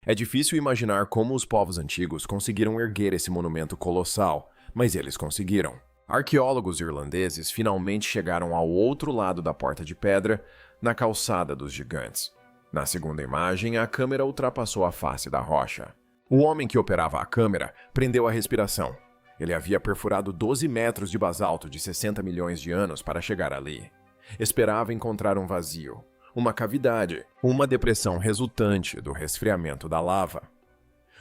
É difícil imaginar como os povos antigos conseguiram erguer esse monumento colossal, mas eles conseguiram. Arqueólogos irlandeses finalmente chegaram ao outro lado da porta de pedra, na calçada dos gigantes. Na segunda imagem, a câmera ultrapassou a face da rocha. O homem que operava a câmera prendeu a respiração. Ele havia perfurado 12 metros de basalto de 60 milhões de anos para chegar ali. Esperava encontrar um vazio, uma cavidade, uma depressão resultante do resfriamento da lava.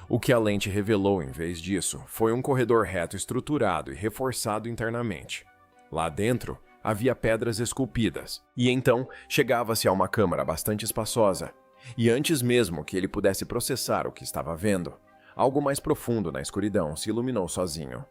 O que a lente revelou, em vez disso, foi um corredor reto estruturado e reforçado internamente. Lá dentro, havia pedras esculpidas, e então chegava-se a uma câmara bastante espaçosa. E antes mesmo que ele pudesse processar o que estava vendo, algo mais profundo na escuridão se iluminou sozinho.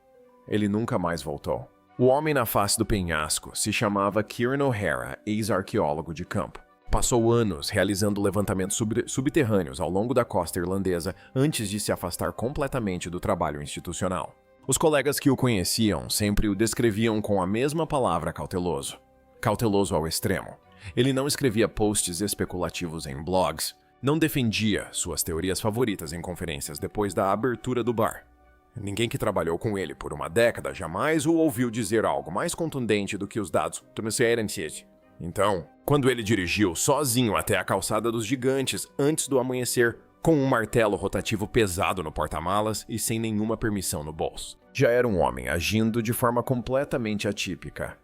Ele nunca mais voltou. O homem na face do penhasco se chamava Kieran O'Hara, ex-arqueólogo de campo. Passou anos realizando levantamentos subterrâneos ao longo da costa irlandesa antes de se afastar completamente do trabalho institucional. Os colegas que o conheciam sempre o descreviam com a mesma palavra cauteloso. Cauteloso ao extremo. Ele não escrevia posts especulativos em blogs, não defendia suas teorias favoritas em conferências depois da abertura do bar. Ninguém que trabalhou com ele por uma década jamais o ouviu dizer algo mais contundente do que os dados. Então, quando ele dirigiu sozinho até a calçada dos gigantes antes do amanhecer, com um martelo rotativo pesado no porta-malas e sem nenhuma permissão no bolso, já era um homem agindo de forma completamente atípica.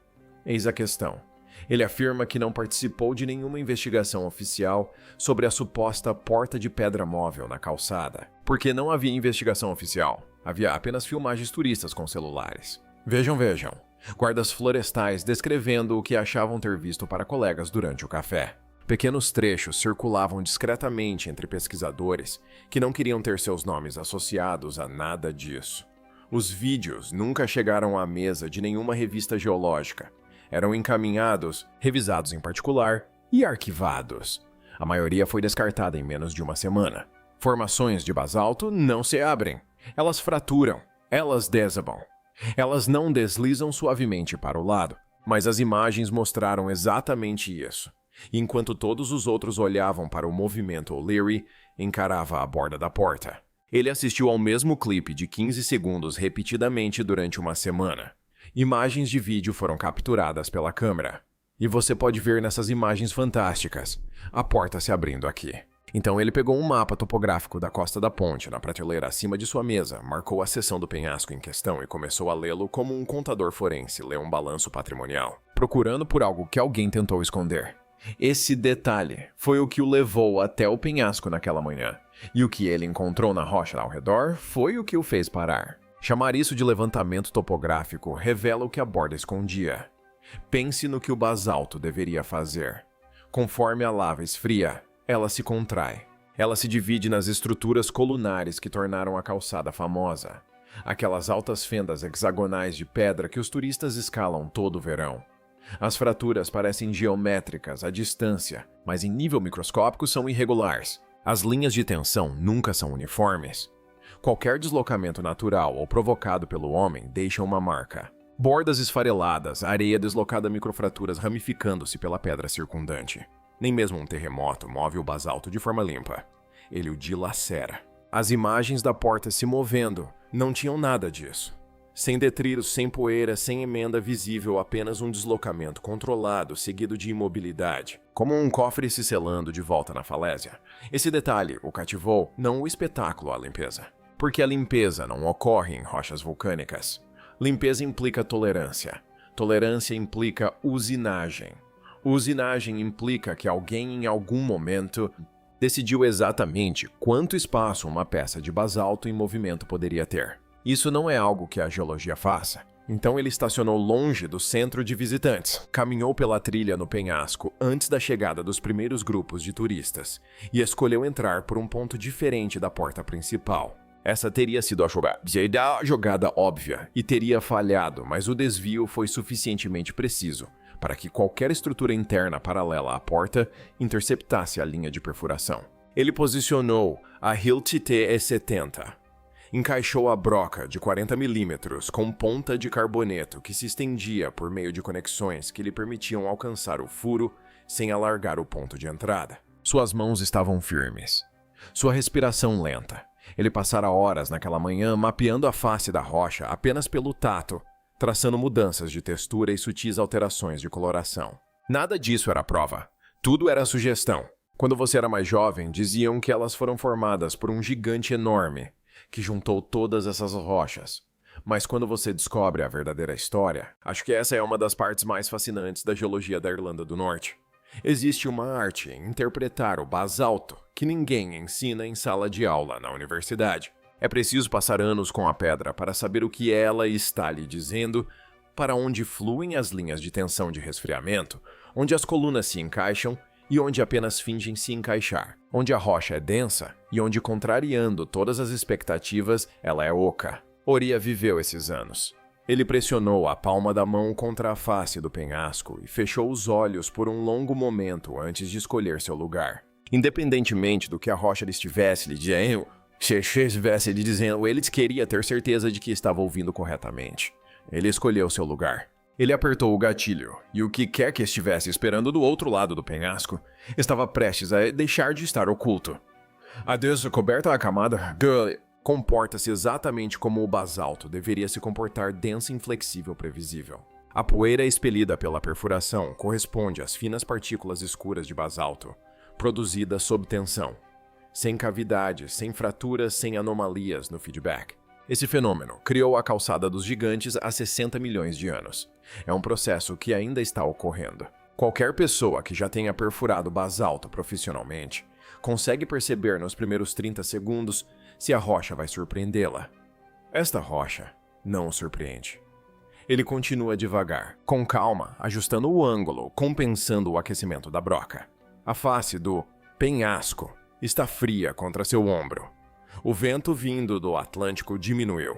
Eis a questão. Ele afirma que não participou de nenhuma investigação oficial sobre a suposta porta de pedra móvel na calçada, porque não havia investigação oficial. Havia apenas filmagens turistas com celulares. Vejam. Guardas florestais descrevendo o que achavam ter visto para colegas durante o café. Pequenos trechos circulavam discretamente entre pesquisadores que não queriam ter seus nomes associados a nada disso. Os vídeos nunca chegaram à mesa de nenhuma revista geológica. Eram encaminhados, revisados em particular e arquivados. A maioria foi descartada em menos de uma semana. Formações de basalto não se abrem. Elas fraturam. Elas desabam. Elas não deslizam suavemente para o lado, mas as imagens mostraram exatamente isso. Enquanto todos os outros olhavam para o movimento, O'Leary encarava a borda da porta. Ele assistiu ao mesmo clipe de 15 segundos repetidamente durante uma semana. Imagens de vídeo foram capturadas pela câmera. E você pode ver nessas imagens fantásticas a porta se abrindo aqui. Então ele pegou um mapa topográfico da costa da ponte na prateleira acima de sua mesa, marcou a seção do penhasco em questão e começou a lê-lo como um contador forense lê um balanço patrimonial, procurando por algo que alguém tentou esconder. Esse detalhe foi o que o levou até o penhasco naquela manhã, e o que ele encontrou na rocha ao redor foi o que o fez parar. Chamar isso de levantamento topográfico revela o que a borda escondia. Pense no que o basalto deveria fazer. Conforme a lava esfria, ela se contrai. Ela se divide nas estruturas colunares que tornaram a calçada famosa. Aquelas altas fendas hexagonais de pedra que os turistas escalam todo o verão. As fraturas parecem geométricas à distância, mas em nível microscópico são irregulares. As linhas de tensão nunca são uniformes. Qualquer deslocamento natural ou provocado pelo homem deixa uma marca. Bordas esfareladas, areia deslocada, microfraturas ramificando-se pela pedra circundante. Nem mesmo um terremoto move o basalto de forma limpa. Ele o dilacera. As imagens da porta se movendo não tinham nada disso. Sem detritos, sem poeira, sem emenda visível, apenas um deslocamento controlado, seguido de imobilidade, como um cofre se selando de volta na falésia. Esse detalhe o cativou, não o espetáculo, a limpeza. Porque a limpeza não ocorre em rochas vulcânicas. Limpeza implica tolerância. Tolerância implica usinagem. Usinagem implica que alguém em algum momento decidiu exatamente quanto espaço uma peça de basalto em movimento poderia ter. Isso não é algo que a geologia faça. Então ele estacionou longe do centro de visitantes, caminhou pela trilha no penhasco antes da chegada dos primeiros grupos de turistas e escolheu entrar por um ponto diferente da porta principal. Essa teria sido a jogada óbvia e teria falhado, mas o desvio foi suficientemente preciso para que qualquer estrutura interna paralela à porta interceptasse a linha de perfuração. Ele posicionou a Hilt TE-70. Encaixou a broca de 40 mm com ponta de carboneto que se estendia por meio de conexões que lhe permitiam alcançar o furo sem alargar o ponto de entrada. Suas mãos estavam firmes. Sua respiração lenta. Ele passara horas naquela manhã mapeando a face da rocha apenas pelo tato, traçando mudanças de textura e sutis alterações de coloração. Nada disso era prova. Tudo era sugestão. Quando você era mais jovem, diziam que elas foram formadas por um gigante enorme, que juntou todas essas rochas. Mas quando você descobre a verdadeira história, acho que essa é uma das partes mais fascinantes da geologia da Irlanda do Norte. Existe uma arte em interpretar o basalto que ninguém ensina em sala de aula na universidade. É preciso passar anos com a pedra para saber o que ela está lhe dizendo, para onde fluem as linhas de tensão de resfriamento, onde as colunas se encaixam e onde apenas fingem se encaixar, onde a rocha é densa e onde, contrariando todas as expectativas, ela é oca. Oria viveu esses anos. Ele pressionou a palma da mão contra a face do penhasco e fechou os olhos por um longo momento antes de escolher seu lugar. Independentemente do que a rocha estivesse lhe dizendo, ele queria ter certeza de que estava ouvindo corretamente. Ele escolheu seu lugar. Ele apertou o gatilho, e o que quer que estivesse esperando do outro lado do penhasco estava prestes a deixar de estar oculto. A descoberta camada comporta-se exatamente como o basalto deveria se comportar, densa, inflexível, previsível. A poeira expelida pela perfuração corresponde às finas partículas escuras de basalto, produzidas sob tensão, sem cavidades, sem fraturas, sem anomalias no feedback. Esse fenômeno criou a calçada dos gigantes há 60 milhões de anos. É um processo que ainda está ocorrendo. Qualquer pessoa que já tenha perfurado basalto profissionalmente consegue perceber nos primeiros 30 segundos se a rocha vai surpreendê-la. Esta rocha não o surpreende. Ele continua devagar, com calma, ajustando o ângulo, compensando o aquecimento da broca. A face do penhasco está fria contra seu ombro. O vento vindo do Atlântico diminuiu.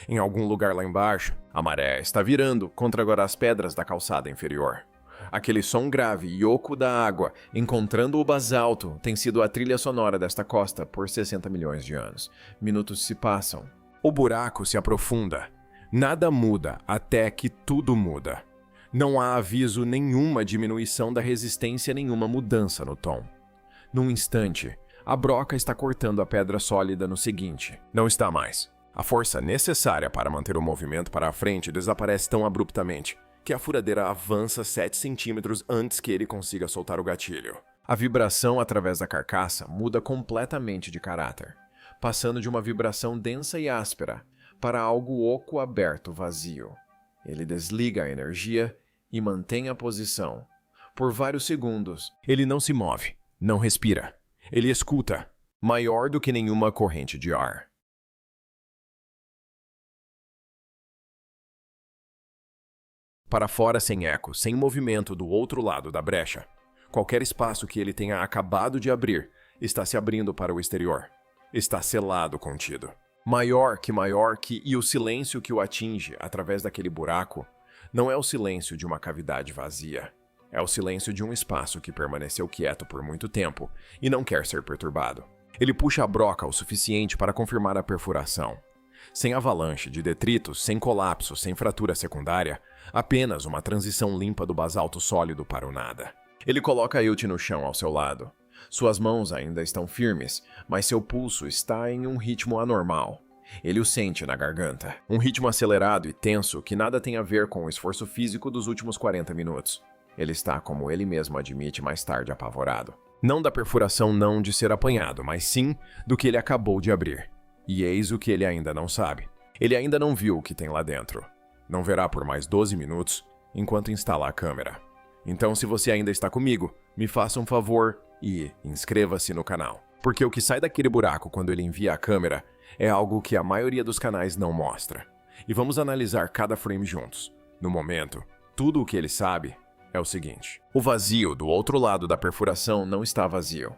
Em algum lugar lá embaixo, a maré está virando contra agora as pedras da calçada inferior. Aquele som grave e oco da água encontrando o basalto tem sido a trilha sonora desta costa por 60 milhões de anos. Minutos se passam. O buraco se aprofunda. Nada muda até que tudo muda. Não há aviso, nenhuma diminuição da resistência, nenhuma mudança no tom. Num instante, a broca está cortando a pedra sólida no seguinte. Não está mais. A força necessária para manter o movimento para a frente desaparece tão abruptamente que a furadeira avança 7 centímetros antes que ele consiga soltar o gatilho. A vibração através da carcaça muda completamente de caráter, passando de uma vibração densa e áspera para algo oco, aberto, vazio. Ele desliga a energia e mantém a posição. Por vários segundos, ele não se move, não respira. Ele escuta, maior do que nenhuma corrente de ar. Para fora sem eco, sem movimento do outro lado da brecha. Qualquer espaço que ele tenha acabado de abrir está se abrindo para o exterior. Está selado, contido. Maior que e o silêncio que o atinge através daquele buraco não é o silêncio de uma cavidade vazia. É o silêncio de um espaço que permaneceu quieto por muito tempo e não quer ser perturbado. Ele puxa a broca o suficiente para confirmar a perfuração. Sem avalanche de detritos, sem colapso, sem fratura secundária, apenas uma transição limpa do basalto sólido para o nada. Ele coloca Ailt no chão ao seu lado. Suas mãos ainda estão firmes, mas seu pulso está em um ritmo anormal. Ele o sente na garganta. Um ritmo acelerado e tenso que nada tem a ver com o esforço físico dos últimos 40 minutos. Ele está, como ele mesmo admite mais tarde, apavorado. Não da perfuração não de ser apanhado, mas sim do que ele acabou de abrir. E eis o que ele ainda não sabe. Ele ainda não viu o que tem lá dentro. Não verá por mais 12 minutos, enquanto instala a câmera. Então, se você ainda está comigo, me faça um favor e inscreva-se no canal. Porque o que sai daquele buraco quando ele envia a câmera é algo que a maioria dos canais não mostra. E vamos analisar cada frame juntos. No momento, tudo o que ele sabe é o seguinte. O vazio do outro lado da perfuração não está vazio.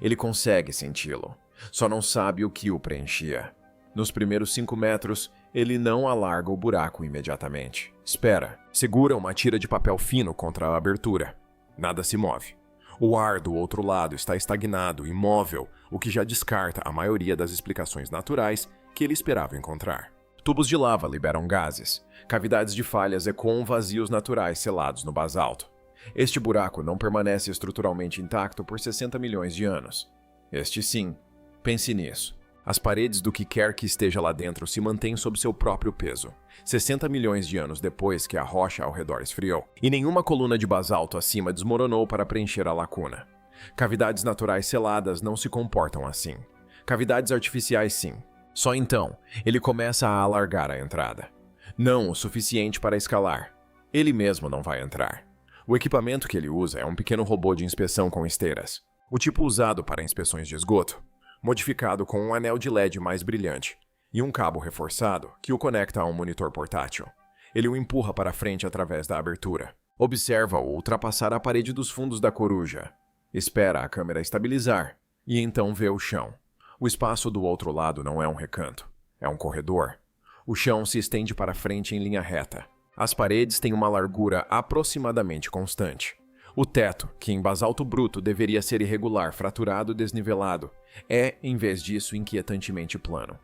Ele consegue senti-lo. Só não sabe o que o preenchia. Nos primeiros 5 metros, ele não alarga o buraco imediatamente. Espera, segura uma tira de papel fino contra a abertura. Nada se move. O ar do outro lado está estagnado, imóvel, o que já descarta a maioria das explicações naturais que ele esperava encontrar. Tubos de lava liberam gases. Cavidades de falhas ecoam vazios naturais selados no basalto. Este buraco não permanece estruturalmente intacto por 60 milhões de anos. Este sim, Pense nisso. As paredes do que quer que esteja lá dentro se mantêm sob seu próprio peso, 60 milhões de anos depois que a rocha ao redor esfriou. E nenhuma coluna de basalto acima desmoronou para preencher a lacuna. Cavidades naturais seladas não se comportam assim. Cavidades artificiais, sim. Só então, ele começa a alargar a entrada. Não o suficiente para escalar. Ele mesmo não vai entrar. O equipamento que ele usa é um pequeno robô de inspeção com esteiras. O tipo usado para inspeções de esgoto, modificado com um anel de LED mais brilhante e um cabo reforçado que o conecta a um monitor portátil. Ele o empurra para frente através da abertura. Observa-o ultrapassar a parede dos fundos da coruja. Espera a câmera estabilizar e então vê o chão. O espaço do outro lado não é um recanto, é um corredor. O chão se estende para frente em linha reta. As paredes têm uma largura aproximadamente constante. O teto, que em basalto bruto deveria ser irregular, fraturado, desnivelado, é, em vez disso, inquietantemente plano.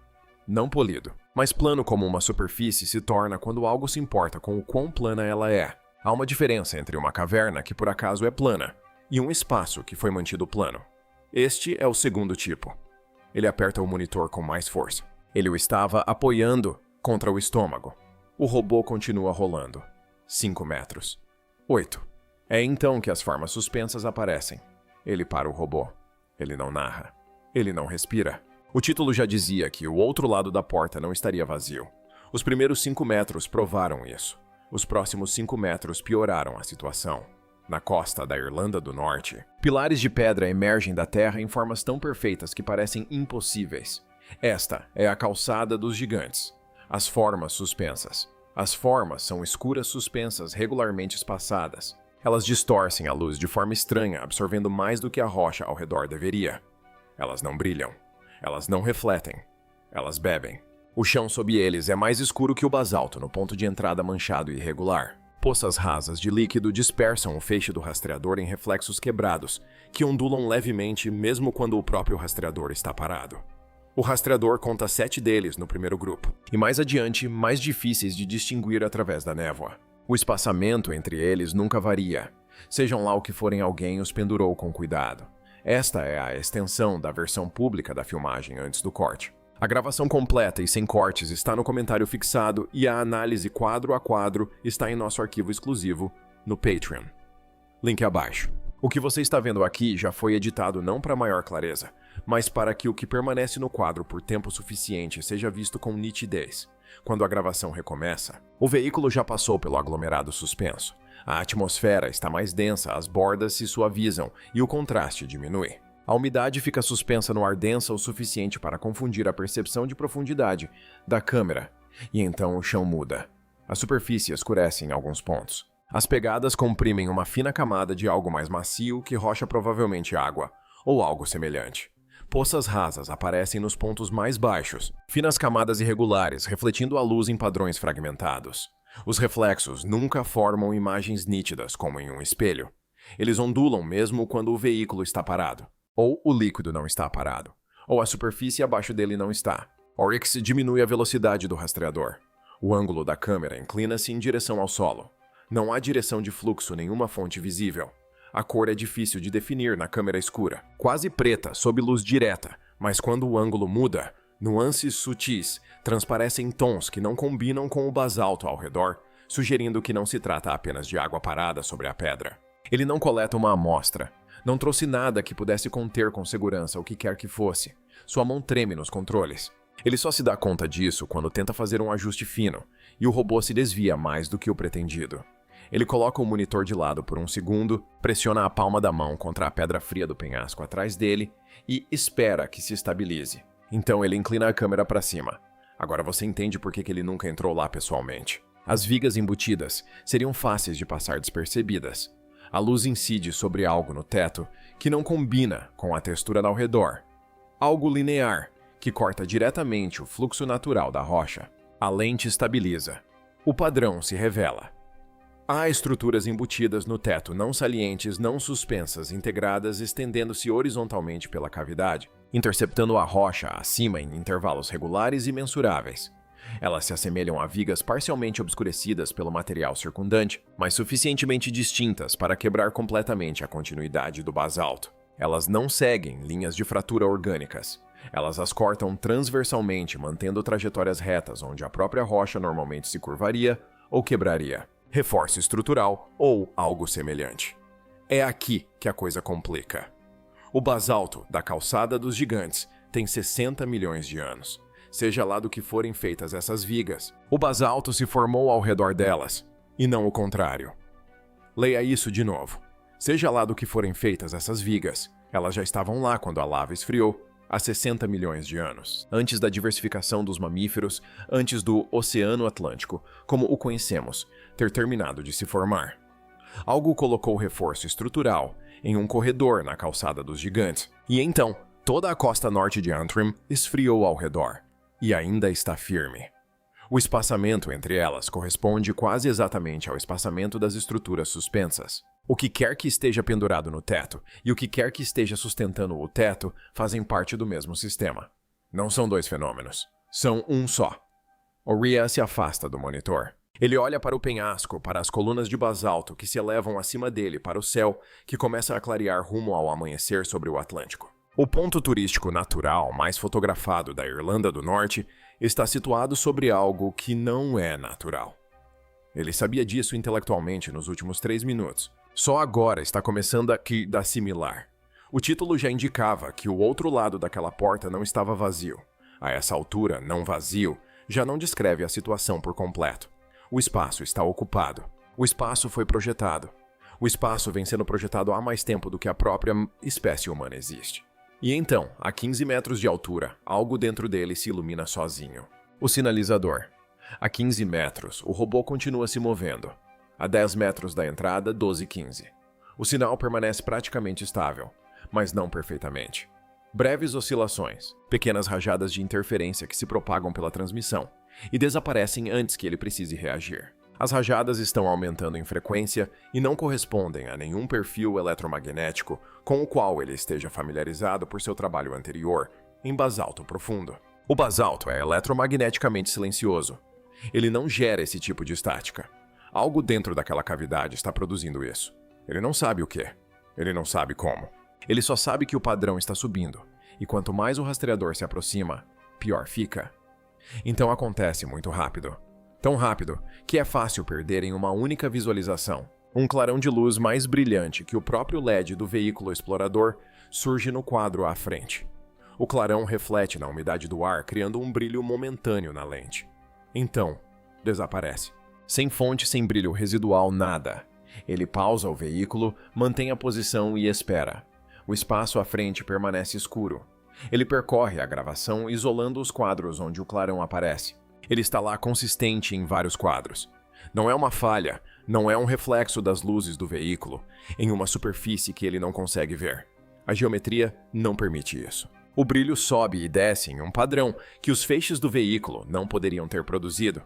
Não polido, mas plano como uma superfície se torna quando algo se importa com o quão plana ela é. Há uma diferença entre uma caverna, que por acaso é plana, e um espaço que foi mantido plano. Este é o segundo tipo. Ele aperta o monitor com mais força. Ele o estava apoiando contra o estômago. O robô continua rolando. 5 metros. 8. É então que as formas suspensas aparecem. Ele para o robô. Ele não narra. Ele não respira. O título já dizia que o outro lado da porta não estaria vazio. Os primeiros 5 metros provaram isso. Os próximos 5 metros pioraram a situação. Na costa da Irlanda do Norte, pilares de pedra emergem da terra em formas tão perfeitas que parecem impossíveis. Esta é a calçada dos gigantes. As formas suspensas. As formas são escuras suspensas regularmente espaçadas. Elas distorcem a luz de forma estranha, absorvendo mais do que a rocha ao redor deveria. Elas não brilham. Elas não refletem. Elas bebem. O chão sob eles é mais escuro que o basalto no ponto de entrada manchado e irregular. Poças rasas de líquido dispersam o feixe do rastreador em reflexos quebrados, que ondulam levemente mesmo quando o próprio rastreador está parado. O rastreador conta 7 deles no primeiro grupo, e mais adiante, mais difíceis de distinguir através da névoa. O espaçamento entre eles nunca varia. Sejam lá o que forem, alguém os pendurou com cuidado. Esta é a extensão da versão pública da filmagem antes do corte. A gravação completa e sem cortes está no comentário fixado e a análise quadro a quadro está em nosso arquivo exclusivo no Patreon. Link abaixo. O que você está vendo aqui já foi editado não para maior clareza, mas para que o que permanece no quadro por tempo suficiente seja visto com nitidez. Quando a gravação recomeça, o veículo já passou pelo aglomerado suspenso. A atmosfera está mais densa, as bordas se suavizam e o contraste diminui. A umidade fica suspensa no ar densa o suficiente para confundir a percepção de profundidade da câmera, e então o chão muda. A superfície escurece em alguns pontos. As pegadas comprimem uma fina camada de algo mais macio que rocha, provavelmente água, ou algo semelhante. Poças rasas aparecem nos pontos mais baixos, finas camadas irregulares refletindo a luz em padrões fragmentados. Os reflexos nunca formam imagens nítidas como em um espelho. Eles ondulam mesmo quando o veículo está parado. Ou o líquido não está parado. Ou a superfície abaixo dele não está. Oryx diminui a velocidade do rastreador. O ângulo da câmera inclina-se em direção ao solo. Não há direção de fluxo, nenhuma fonte visível. A cor é difícil de definir na câmera escura, quase preta, sob luz direta, mas quando o ângulo muda, nuances sutis transparecem em tons que não combinam com o basalto ao redor, sugerindo que não se trata apenas de água parada sobre a pedra. Ele não coleta uma amostra. Não trouxe nada que pudesse conter com segurança o que quer que fosse. Sua mão treme nos controles. Ele só se dá conta disso quando tenta fazer um ajuste fino, e o robô se desvia mais do que o pretendido. Ele coloca o monitor de lado por um segundo, pressiona a palma da mão contra a pedra fria do penhasco atrás dele e espera que se estabilize. Então ele inclina a câmera para cima. Agora você entende por que ele nunca entrou lá pessoalmente. As vigas embutidas seriam fáceis de passar despercebidas. A luz incide sobre algo no teto que não combina com a textura ao redor. Algo linear, que corta diretamente o fluxo natural da rocha. A lente estabiliza. O padrão se revela. Há estruturas embutidas no teto, não salientes, não suspensas, integradas, estendendo-se horizontalmente pela cavidade, interceptando a rocha acima em intervalos regulares e mensuráveis. Elas se assemelham a vigas parcialmente obscurecidas pelo material circundante, mas suficientemente distintas para quebrar completamente a continuidade do basalto. Elas não seguem linhas de fratura orgânicas. Elas as cortam transversalmente, mantendo trajetórias retas onde a própria rocha normalmente se curvaria ou quebraria. Reforço estrutural ou algo semelhante. É aqui que a coisa complica. O basalto da Calçada dos Gigantes tem 60 milhões de anos. Seja lá do que forem feitas essas vigas, o basalto se formou ao redor delas, e não o contrário. Leia isso de novo. Seja lá do que forem feitas essas vigas, elas já estavam lá quando a lava esfriou, há 60 milhões de anos, antes da diversificação dos mamíferos, antes do Oceano Atlântico, como o conhecemos, ter terminado de se formar. Algo colocou reforço estrutural em um corredor na Calçada dos Gigantes, e então toda a costa norte de Antrim esfriou ao redor, e ainda está firme. O espaçamento entre elas corresponde quase exatamente ao espaçamento das estruturas suspensas. O que quer que esteja pendurado no teto e o que quer que esteja sustentando o teto fazem parte do mesmo sistema. Não são dois fenômenos, são um só. Oria se afasta do monitor. Ele olha para o penhasco, para as colunas de basalto que se elevam acima dele para o céu, que começa a clarear rumo ao amanhecer sobre o Atlântico. O ponto turístico natural mais fotografado da Irlanda do Norte está situado sobre algo que não é natural. Ele sabia disso intelectualmente nos últimos 3 minutos. Só agora está começando a assimilar. O título já indicava que o outro lado daquela porta não estava vazio. A essa altura, não vazio já não descreve a situação por completo. O espaço está ocupado. O espaço foi projetado. O espaço vem sendo projetado há mais tempo do que a própria espécie humana existe. E então, a 15 metros de altura, algo dentro dele se ilumina sozinho. O sinalizador. A 15 metros, o robô continua se movendo. A 10 metros da entrada, 12:15. O sinal permanece praticamente estável, mas não perfeitamente. Breves oscilações, pequenas rajadas de interferência que se propagam pela transmissão e desaparecem antes que ele precise reagir. As rajadas estão aumentando em frequência e não correspondem a nenhum perfil eletromagnético com o qual ele esteja familiarizado por seu trabalho anterior em basalto profundo. O basalto é eletromagneticamente silencioso. Ele não gera esse tipo de estática. Algo dentro daquela cavidade está produzindo isso. Ele não sabe o que. Ele não sabe como. Ele só sabe que o padrão está subindo, e quanto mais o rastreador se aproxima, pior fica. Então acontece muito rápido. Tão rápido que é fácil perder em uma única visualização. Um clarão de luz mais brilhante que o próprio LED do veículo explorador surge no quadro à frente. O clarão reflete na umidade do ar, criando um brilho momentâneo na lente. Então, desaparece. Sem fonte, sem brilho residual, nada. Ele pausa o veículo, mantém a posição e espera. O espaço à frente permanece escuro. Ele percorre a gravação, isolando os quadros onde o clarão aparece. Ele está lá consistente em vários quadros. Não é uma falha, não é um reflexo das luzes do veículo, em uma superfície que ele não consegue ver. A geometria não permite isso. O brilho sobe e desce em um padrão que os feixes do veículo não poderiam ter produzido.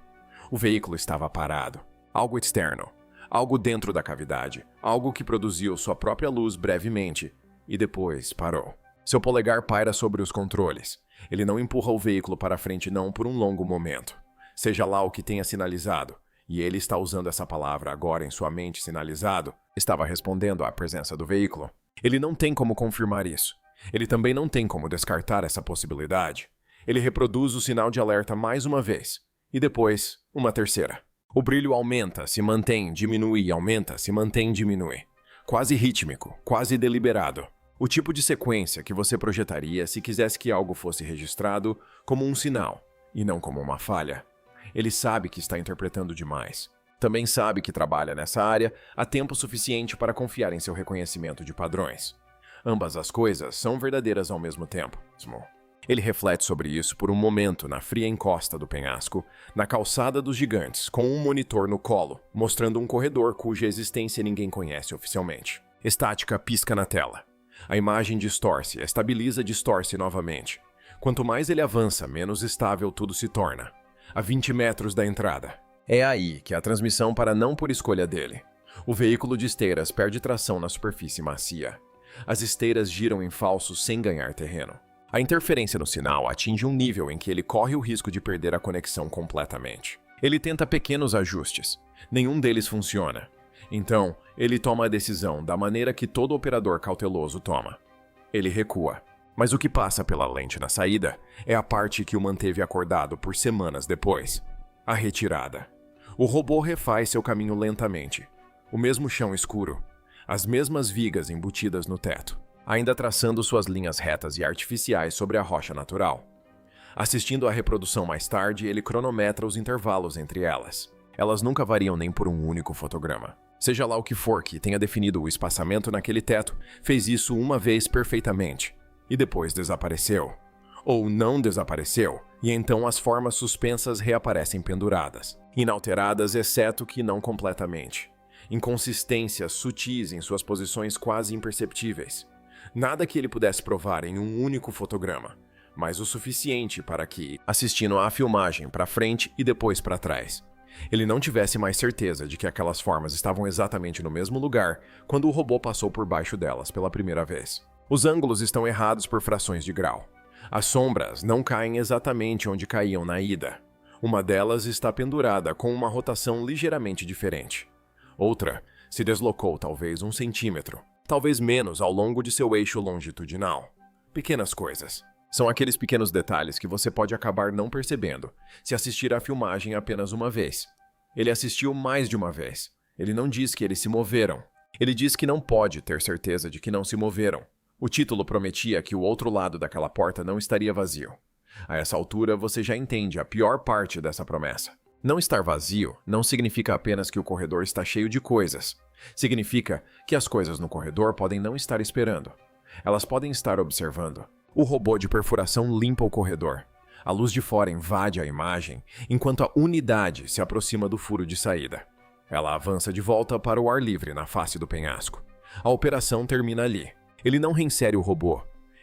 O veículo estava parado. Algo externo. Algo dentro da cavidade. Algo que produziu sua própria luz brevemente e depois parou. Seu polegar paira sobre os controles. Ele não empurra o veículo para frente não por um longo momento. Seja lá o que tenha sinalizado, e ele está usando essa palavra agora em sua mente sinalizado, estava respondendo à presença do veículo. Ele não tem como confirmar isso. Ele também não tem como descartar essa possibilidade. Ele reproduz o sinal de alerta mais uma vez, e depois uma terceira. O brilho aumenta, se mantém, diminui, aumenta, se mantém, diminui. Quase rítmico, quase deliberado. O tipo de sequência que você projetaria se quisesse que algo fosse registrado como um sinal, e não como uma falha. Ele sabe que está interpretando demais. Também sabe que trabalha nessa área há tempo suficiente para confiar em seu reconhecimento de padrões. Ambas as coisas são verdadeiras ao mesmo tempo. Ele reflete sobre isso por um momento na fria encosta do penhasco, na Calçada dos Gigantes, com um monitor no colo, mostrando um corredor cuja existência ninguém conhece oficialmente. Estática pisca na tela. A imagem distorce, estabiliza, distorce novamente. Quanto mais ele avança, menos estável tudo se torna. A 20 metros da entrada. É aí que a transmissão para não por escolha dele. O veículo de esteiras perde tração na superfície macia. As esteiras giram em falso sem ganhar terreno. A interferência no sinal atinge um nível em que ele corre o risco de perder a conexão completamente. Ele tenta pequenos ajustes. Nenhum deles funciona. Então, ele toma a decisão da maneira que todo operador cauteloso toma. Ele recua. Mas o que passa pela lente na saída é a parte que o manteve acordado por semanas depois. A retirada. O robô refaz seu caminho lentamente. O mesmo chão escuro, as mesmas vigas embutidas no teto, ainda traçando suas linhas retas e artificiais sobre a rocha natural. Assistindo à reprodução mais tarde, ele cronometra os intervalos entre elas. Elas nunca variam nem por um único fotograma. Seja lá o que for que tenha definido o espaçamento naquele teto, fez isso uma vez perfeitamente. E depois desapareceu. Ou não desapareceu, e então as formas suspensas reaparecem penduradas, inalteradas exceto que não completamente. Inconsistências sutis em suas posições quase imperceptíveis. Nada que ele pudesse provar em um único fotograma, mas o suficiente para que, assistindo à filmagem para frente e depois para trás, ele não tivesse mais certeza de que aquelas formas estavam exatamente no mesmo lugar quando o robô passou por baixo delas pela primeira vez. Os ângulos estão errados por frações de grau. As sombras não caem exatamente onde caíam na ida. Uma delas está pendurada com uma rotação ligeiramente diferente. Outra se deslocou talvez 1 centímetro, talvez menos ao longo de seu eixo longitudinal. Pequenas coisas. São aqueles pequenos detalhes que você pode acabar não percebendo se assistir à filmagem apenas uma vez. Ele assistiu mais de uma vez. Ele não diz que eles se moveram. Ele diz que não pode ter certeza de que não se moveram. O título prometia que o outro lado daquela porta não estaria vazio. A essa altura, você já entende a pior parte dessa promessa. Não estar vazio não significa apenas que o corredor está cheio de coisas. Significa que as coisas no corredor podem não estar esperando. Elas podem estar observando. O robô de perfuração limpa o corredor. A luz de fora invade a imagem, enquanto a unidade se aproxima do furo de saída. Ela avança de volta para o ar livre na face do penhasco. A operação termina ali. Ele não reinsere o robô.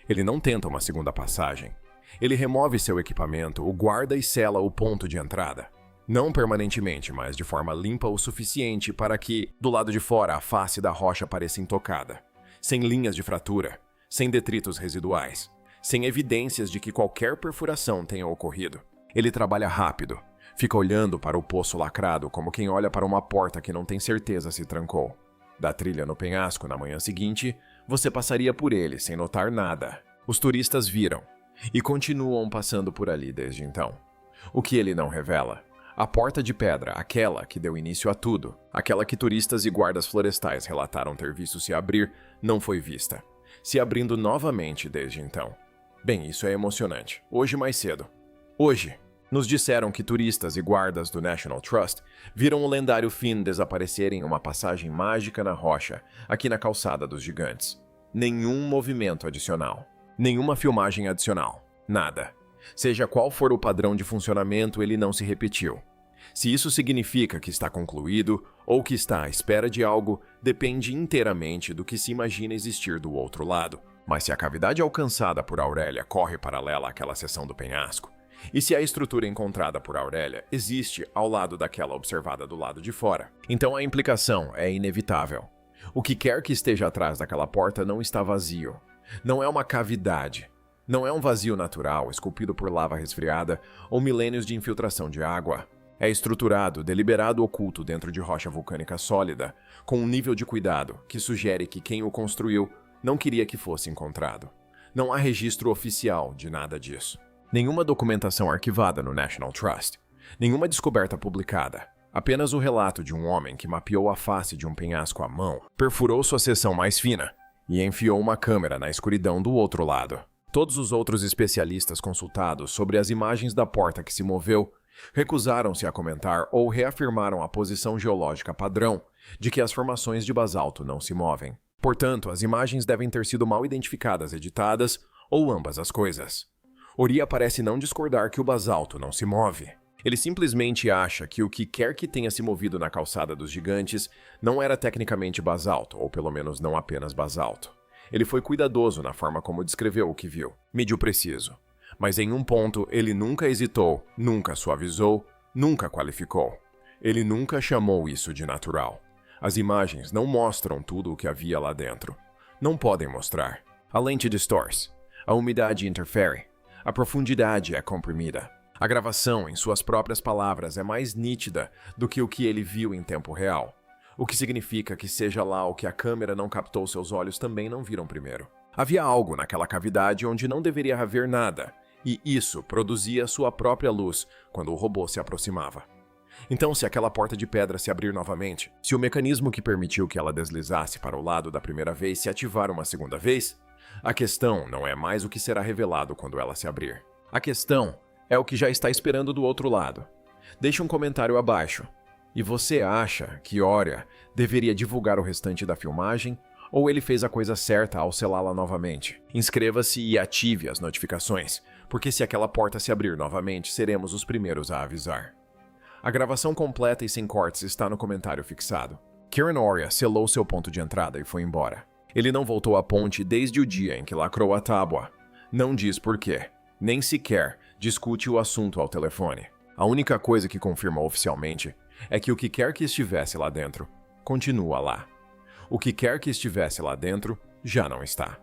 Ele não tenta uma segunda passagem. Ele remove seu equipamento, o guarda e sela o ponto de entrada. Não permanentemente, mas de forma limpa o suficiente para que, do lado de fora, a face da rocha pareça intocada. Sem linhas de fratura, sem detritos residuais, sem evidências de que qualquer perfuração tenha ocorrido. Ele trabalha rápido, fica olhando para o poço lacrado como quem olha para uma porta que não tem certeza se trancou. Da trilha no penhasco na manhã seguinte, você passaria por ele sem notar nada. Os turistas viram e continuam passando por ali desde então. O que ele não revela? A porta de pedra, aquela que deu início a tudo, aquela que turistas e guardas florestais relataram ter visto se abrir, não foi vista, se abrindo novamente desde então. Bem, isso é emocionante. Hoje mais cedo. Hoje, nos disseram que turistas e guardas do National Trust viram o lendário Finn desaparecer em uma passagem mágica na rocha, aqui na calçada dos gigantes. Nenhum movimento adicional. Nenhuma filmagem adicional. Nada. Seja qual for o padrão de funcionamento, ele não se repetiu. Se isso significa que está concluído ou que está à espera de algo, depende inteiramente do que se imagina existir do outro lado. Mas se a cavidade alcançada por Aurélia corre paralela àquela seção do penhasco, e se a estrutura encontrada por Aurélia existe ao lado daquela observada do lado de fora, então a implicação é inevitável. O que quer que esteja atrás daquela porta não está vazio. Não é uma cavidade. Não é um vazio natural, esculpido por lava resfriada ou milênios de infiltração de água. É estruturado, deliberado oculto dentro de rocha vulcânica sólida, com um nível de cuidado que sugere que quem o construiu não queria que fosse encontrado. Não há registro oficial de nada disso. Nenhuma documentação arquivada no National Trust. Nenhuma descoberta publicada. Apenas o relato de um homem que mapeou a face de um penhasco à mão, perfurou sua seção mais fina e enfiou uma câmera na escuridão do outro lado. Todos os outros especialistas consultados sobre as imagens da porta que se moveu recusaram-se a comentar ou reafirmaram a posição geológica padrão de que as formações de basalto não se movem. Portanto, as imagens devem ter sido mal identificadas, editadas, ou ambas as coisas. Oria parece não discordar que o basalto não se move. Ele simplesmente acha que o que quer que tenha se movido na calçada dos gigantes não era tecnicamente basalto, ou pelo menos não apenas basalto. Ele foi cuidadoso na forma como descreveu o que viu, mediu preciso. Mas em um ponto ele nunca hesitou, nunca suavizou, nunca qualificou. Ele nunca chamou isso de natural. As imagens não mostram tudo o que havia lá dentro. Não podem mostrar. A lente distorce. A umidade interfere. A profundidade é comprimida. A gravação, em suas próprias palavras, é mais nítida do que o que ele viu em tempo real. O que significa que seja lá o que a câmera não captou, seus olhos também não viram primeiro. Havia algo naquela cavidade onde não deveria haver nada, e isso produzia sua própria luz quando o robô se aproximava. Então, se aquela porta de pedra se abrir novamente, se o mecanismo que permitiu que ela deslizasse para o lado da primeira vez se ativar uma segunda vez, a questão não é mais o que será revelado quando ela se abrir. A questão é o que já está esperando do outro lado. Deixe um comentário abaixo. E você acha que Oria deveria divulgar o restante da filmagem, ou ele fez a coisa certa ao selá-la novamente? Inscreva-se e ative as notificações, porque se aquela porta se abrir novamente, seremos os primeiros a avisar. A gravação completa e sem cortes está no comentário fixado. Kieran Oria selou seu ponto de entrada e foi embora. Ele não voltou à ponte desde o dia em que lacrou a tábua. Não diz por quê, nem sequer discute o assunto ao telefone. A única coisa que confirma oficialmente é que o que quer que estivesse lá dentro, continua lá. O que quer que estivesse lá dentro, já não está.